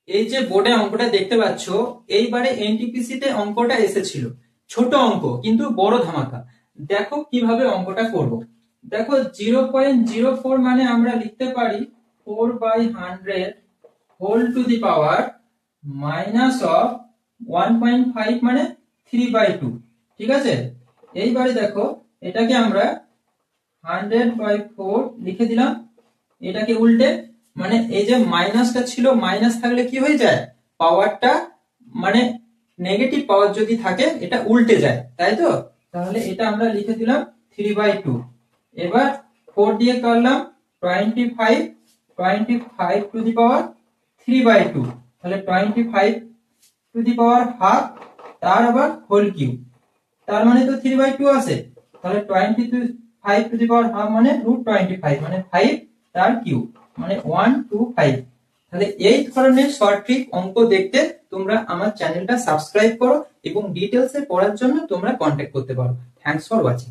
এই যে বোর্ডে অঙ্কটা দেখতে পাচ্ছ, এইবারে এনটিপিসি তে অঙ্কটা এসেছিল ছোট অঙ্ক কিন্তু বড় ধামাকা। দেখো কিভাবে অঙ্কটা করব। দেখো 0.04 মানে আমরা লিখতে পারি 4/100 whole to the power minus of 1.5 মানে 3/2। ঠিক আছে, এইবারে দেখো এটাকে আমরা 100/4 লিখে দিলাম। এটাকে উল্টে মানে এই যে মাইনাসটা ছিল, মাইনাস থাকলে কি হয়ে যায়, পাওয়ারটা মানে নেগেটিভ পাওয়ার যদি থাকে এটা উল্টে যায়, তাই তো। তাহলে এটা আমরা লিখে দিলাম 3/2। এবার 4 দিয়ে করলাম 25, 25 টু দি পাওয়ার 3/2, তাহলে 25 টু দি পাওয়ার হাফ, তার আবার হোল কিউব, তার মানে তো 3/2 আছে। তাহলে 25 টু দি পাওয়ার হাফ মানে √25 মানে 5 তার কিউব মানে 125। তাহলে এই ধরনের শর্ট ট্রিক অঙ্ক দেখতে তোমরা আমার চ্যানেলটা সাবস্ক্রাইব করো এবং ডিটেইলসে পড়ার জন্য তোমরা কন্টাক্ট করতে পারো। Thanks for watching.